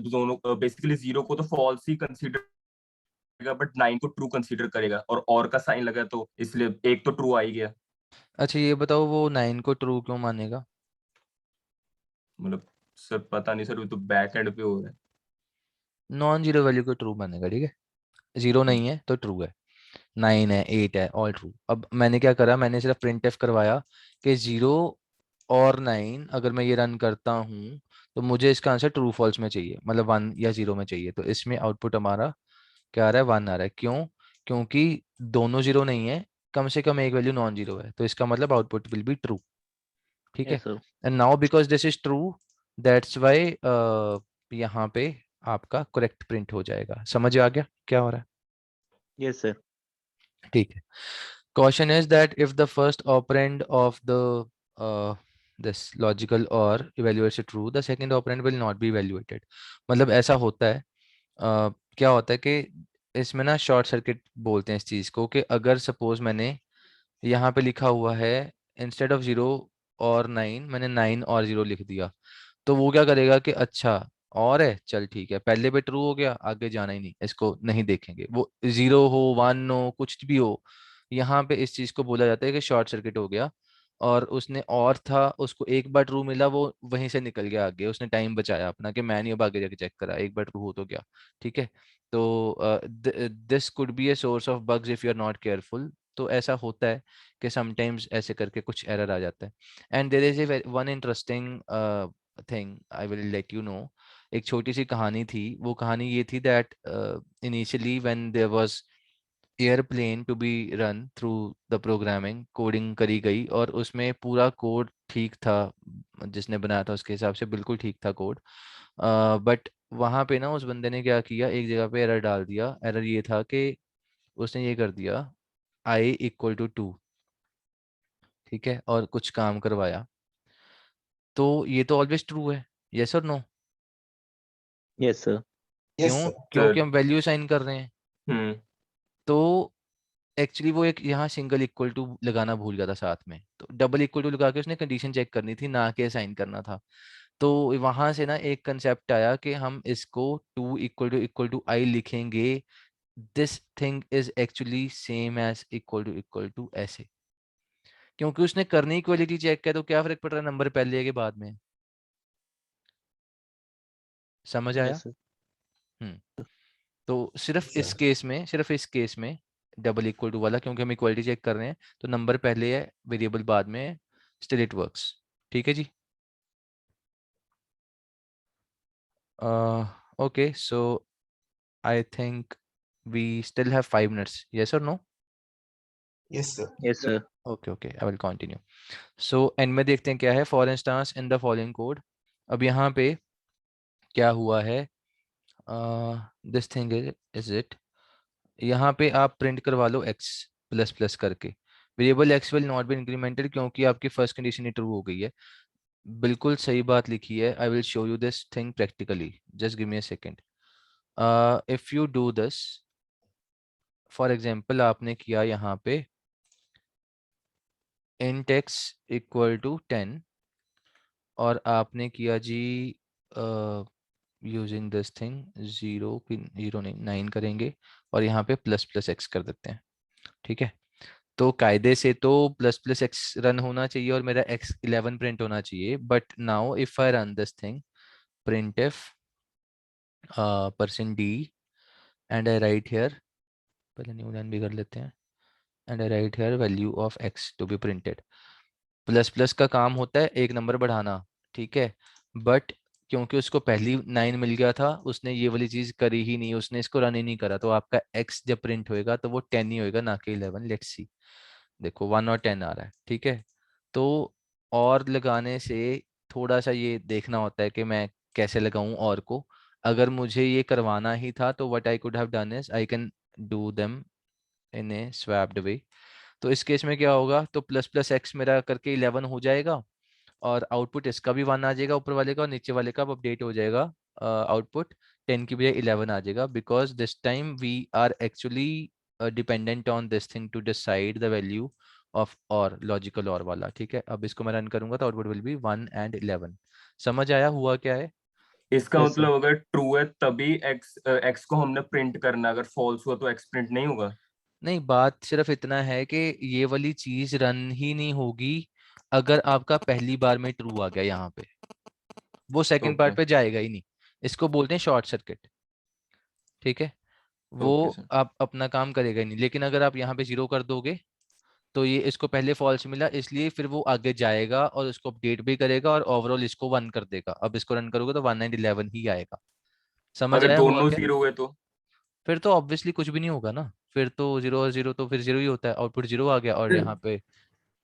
दोनों बेसिकली 0 को तो फॉल्स ही कंसीडर करेगा बट 9 को ट्रू कंसीडर करेगा, और का साइन लगा तो इसलिए एक तो ट्रू आ ही गया। अच्छा ये बताओ वो 9 को ट्रू क्यों मानेगा। मतलब सर पता नहीं सर, वो तो बैक एंड पे हो रहा है। नॉन जीरो वैल्यू को ट्रू मानेगा, ठीक है, 0 नहीं है तो ट्रू है, 9 है, 8 है, ऑल ट्रू। अब मैंने क्या करा, मैंने सिर्फ प्रिंट एफ करवाया कि 0 और 9 अगर मैं ये रन करता हूँ तो मुझे इसका आंसर ट्रू फॉल्स में चाहिए, मतलब 1 या 0 में चाहिए, तो इसमें आउटपुट हमारा क्या आ रहा है, 1 आ रहा है। क्यों, क्योंकि दोनों 0 नहीं है, कम से कम एक वैल्यू नॉन जीरो है, तो इसका मतलब आउटपुट विल बी ट्रू, ठीक है। Yes sir. And now because this is true, that's why यहाँ पे आपका करेक्ट प्रिंट हो जाएगा। समझ आ गया क्या हो रहा है, यस सर। ठीक है। Caution is that if the first operand of the this logical or evaluates it true, the second operand will not be evaluated। मतलब ऐसा होता है, क्या होता है कि इसमें ना शॉर्ट सर्किट बोलते हैं इस चीज को, कि अगर सपोज मैंने यहाँ पे लिखा हुआ है इंस्टेड ऑफ 0 और 9 मैंने 9 और 0 लिख दिया, तो वो क्या करेगा कि अच्छा और है, चल ठीक है, पहले पे ट्रू हो गया, आगे जाना ही नहीं, इसको नहीं देखेंगे, वो 0 हो 1 हो कुछ भी हो, यहाँ पे इस चीज को बोला जाता है कि शॉर्ट सर्किट हो गया, और उसने और था, उसको एक बार ट्रू मिला, वो वहीं से निकल गया आगे, उसने टाइम बचाया अपना कि मैं नहीं अब आगे जाके चेक करा, एक बार ट्रू हो तो गया, ठीक है। तो this could be a source of bugs if you are not careful. तो ऐसा होता है कि समटाइम्स ऐसे करके कुछ एरर आ जाता है। And there is a one interesting thing I will let you know. एक छोटी सी कहानी थी, वो कहानी ये थी that initially when there was airplane to be run through the programming, coding करी गई और उसमें पूरा कोड ठीक था, जिसने बनाया था उसके हिसाब से बिल्कुल ठीक था कोड, बट वहाँ पे ना उस बंदे ने क्या किया, एक जगह पे एरर डाल दिया। एरर ये था कि उसने ये कर दिया i=2, ठीक है, और कुछ काम करवाया, तो ये तो ऑलवेज ट्रू है, यस और नो। Yes sir. यस क्यों, सर। क्योंकि हम वैल्यू साइन कर रहे हैं। हम्म तो एक्चुअली वो एक यहाँ सिंगल इक्वल टू लगाना भूल गया था साथ में, तो डबल इक्वल टू लगा के उसने कंडीशन चेक करनी थी, ना कि साइन करना था। तो वहां से ना एक कंसेप्ट आया कि हम इसको 2 == लिखेंगे, this thing is actually same as == ऐसे, क्योंकि उसने करनी इक्वलिटी चेक किया, तो क्या फर्क पड़ रहा है नंबर पहले है कि बाद में, समझ आया। Yes sir. हम्म तो सर। सिर्फ इस केस में डबल इक्वल टू वाला, क्योंकि हम इक्वलिटी चेक कर रहे हैं, तो नंबर पहले है वेरिएबल बाद में है, स्टिल इट वर्क्स, ठीक है जी। Okay so I think we still have 5 minutes, yes or no। Yes sir. Yes sir. Okay okay, I will continue. So end में देखते हैं क्या है। For instance in the following code, अब यहाँ पे क्या हुआ है, दिस थिंग इज इट, यहाँ पे आप प्रिंट करवा लो x प्लस प्लस करके, variable x will not be incremented क्योंकि आपकी फर्स्ट कंडीशन ही ट्रू हो गई है। बिल्कुल सही बात लिखी है। I will show you this thing practically, just give me a second. If you do this, for example आपने किया यहाँ पे int x इक्वल टू 10 और आपने किया जी यूजिंग दिस थिंग 0 नहीं 9 करेंगे और यहाँ पे प्लस प्लस एक्स कर देते हैं, ठीक है। तो कायदे से तो प्लस प्लस एक्स रन होना चाहिए और मेरा एक्स 11 प्रिंट होना चाहिए, but now if I run this thing print f % d and I write here, पहले न्यू लाइन भी कर लेते हैं, and I write here value of x to be printed. Plus plus का काम होता है एक नंबर बढ़ाना, ठीक है, बट क्योंकि उसको पहली 9 मिल गया था उसने ये वाली चीज करी ही नहीं, उसने इसको रन ही नहीं करा, तो आपका x जब प्रिंट होएगा तो वो 10 ही होएगा ना कि 11। लेट्स सी, देखो 1 और 10 आ रहा है, ठीक है। तो और लगाने से थोड़ा सा ये देखना होता है कि मैं कैसे लगाऊं और को। अगर मुझे ये करवाना ही था तो what I could have done is I can do them in a swapped way. तो इस केस में क्या होगा, तो प्लस प्लस एक्स मेरा करके 11 हो जाएगा और आउटपुट इसका भी 1 आ जाएगा ऊपर वाले का और नीचे वाले का अपडेट हो जाएगा, आउटपुट 10 की बजाय 11 आ जाएगा, because this time we are actually dependent on this thing to decide the value of और लॉजिकल और वाला, ठीक है। अब इसको मैं रन करूंगा तो आउटपुट विल बी 1 and 11। समझ आया हुआ क्या है? इसका Yes, मतलब sir. अगर ट्रू है तभी एक्स को हमने प्रिंट करना, अगर फॉल्स हुआ तो एक्स प्रिंट नहीं होगा। नहीं, बात सिर्फ इतना है कि ये वाली चीज रन ही नहीं होगी अगर आपका पहली बार में ट्रू आ गया यहाँ पे, वो सेकंड ओके पार्ट पे जाएगा ही नहीं। इसको बोलते हैं शॉर्ट सर्किट, ठीक है। वो ओके सर। आप अपना काम करेगा ही नहीं, लेकिन अगर आप यहाँ पे 0 कर दोगे तो ये इसको पहले फॉल्स मिला इसलिए फिर वो आगे जाएगा और उसको अपडेट भी करेगा और ओवरऑल इसको 1 कर देगा। अब इसको रन करोगे तो 1 and 11 ही आएगा। समझ अगर आया हुआ दोनों क्या? जीरो हुए तो? फिर तो ऑब्वियसली कुछ भी नहीं होगा ना, फिर तो 0 और 0 तो फिर 0 ही होता है, आउटपुट 0 आ गया और सर यहाँ पे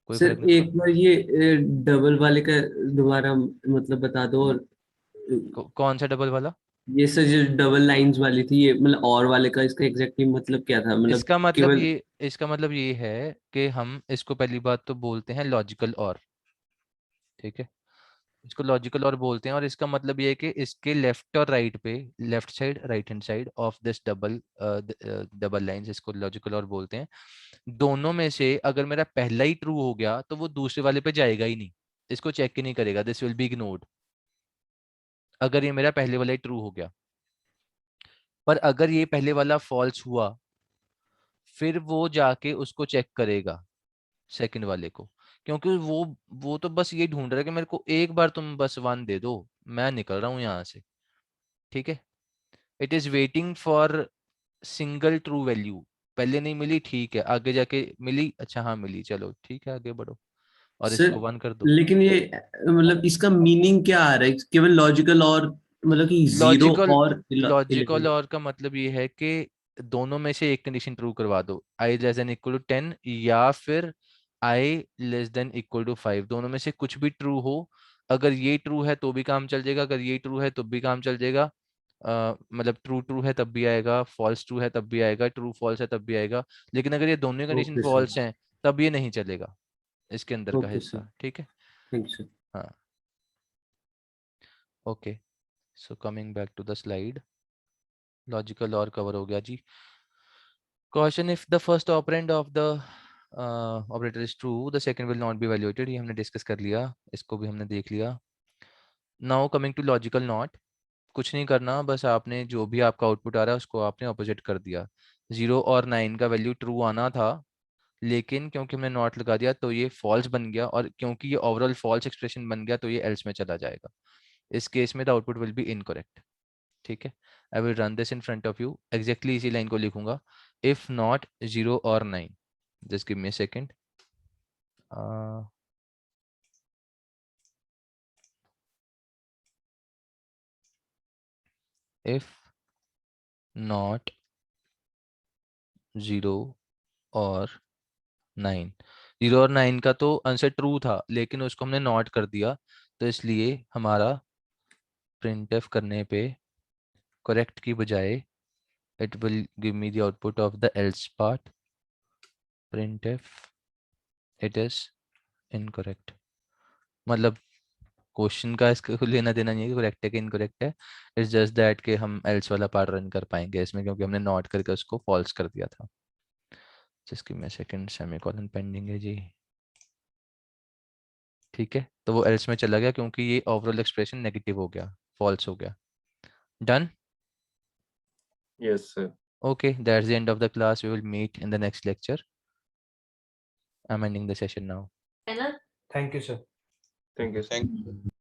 कोई फर्क सर नहीं एक बार ये डबल वाले का दोबारा मतलब बता दो। और कौन सा डबल वाला? ये सर जो डबल लाइंस वाली थी, ये मतलब और वाले का इसका एग्जैक्टली मतलब क्या था, मतलब इसका मतलब केवल। ये इसका मतलब ये है कि हम इसको पहली बात तो बोलते हैं लॉजिकल और, ठीक है। इसको लॉजिकल और बोलते हैं और इसका मतलब ये है कि इसके लेफ्ट और राइट पे, left side right hand side of this double lines, इसको लॉजिकल और बोलते हैं। दोनों में से अगर मेरा पहला ही ट्रू हो गया तो वो दूसरे वाले पे जाएगा ही नहीं, इसको चेक ही नहीं करेगा, दिस विल बी इग्नोर्ड अगर ये मेरा पहले वाला ही ट्रू हो गया। पर अगर ये पहले वाला फॉल्स हुआ फिर वो जाके उसको चेक करेगा सेकंड वाले को, क्योंकि वो तो बस ये ढूंढ रहा है कि मेरे को एक बार तुम बस 1 दे दो, मैं निकल रहा हूँ यहाँ से, ठीक है। It is waiting for single true value. पहले नहीं मिली, ठीक है, आगे जाके मिली, अच्छा हाँ मिली, चलो ठीक है आगे बढ़ो और सर इसको 1 कर दो। लेकिन ये मतलब इसका मीनिंग क्या आ रहा है, केवल लॉजिकल और मतलब कि जीरो लॉजिकल और लॉजिकल 11? और का मतलब ये है कि दोनों में से एक कंडीशन ट्रू करवा दो, आई लेस देन इक्वल टू 10 या फिर आई लेस देन इक्वल टू 5, दोनों में से कुछ भी ट्रू हो। अगर ये ट्रू है तो भी काम चल जाएगा, अगर ये ट्रू है तो भी काम चल जाएगा। मतलब ट्रू ट्रू है तब भी आएगा, फॉल्स ट्रू है तब भी आएगा, ट्रू फॉल्स है तब भी आएगा। लेकिन अगर ये दोनों कंडीशन ओके सर। फॉल्स हैं तब ये नहीं चलेगा, इसके अंदर का ओके सर। हिस्सा, ठीक है। Thank you sir. हाँ, okay. So coming back to the slide, logical और कवर हो गया जी। Caution, if the first operand of the operator is true, the second will not be evaluated। ये हमने डिस्कस कर लिया, इसको भी हमने देख लिया। Now coming to logical not, कुछ नहीं करना, बस आपने जो भी आपका आउटपुट आ रहा है उसको आपने ऑपोजिट कर दिया। 0 और 9 का वैल्यू ट्रू आना था, लेकिन क्योंकि हमने नॉट लगा दिया तो ये फॉल्स बन गया, और क्योंकि ये ओवरऑल फॉल्स एक्सप्रेशन बन गया तो ये एल्स में चला जाएगा। इस केस में the output will be incorrect, ठीक है। I will run this in front of you, exactly इसी लाइन को लिखूंगा। इफ नॉट 0 और 9, just give me a second। If not 0 or 9। 0 और 9 का तो आंसर ट्रू था, लेकिन उसको हमने नॉट कर दिया, तो इसलिए हमारा printf करने पे करेक्ट की बजाय it will give me the output of the else part. printf it is incorrect. मतलब क्वेश्चन का इसको लेना देना नहीं है कि करेक्ट है कि इनकरेक्ट है, इट्स जस्ट दैट कि हम एल्स वाला पार्ट रन कर पाएंगे इसमें, क्योंकि हमने नॉट करके उसको फॉल्स कर दिया था। जिसकी मैं सेकंड सेमीकोलन पेंडिंग है जी। ठीक है, तो वो एल्स में चला गया क्योंकि ये ओवरऑल एक्सप्रेशन नेगेटिव हो गया, फॉल्स हो गया। Done? Yes, sir. Okay, that's the end of the class. We will meet in the next lecture. I'm ending the session now. Thank you, sir. Thank you, sir. Thank you.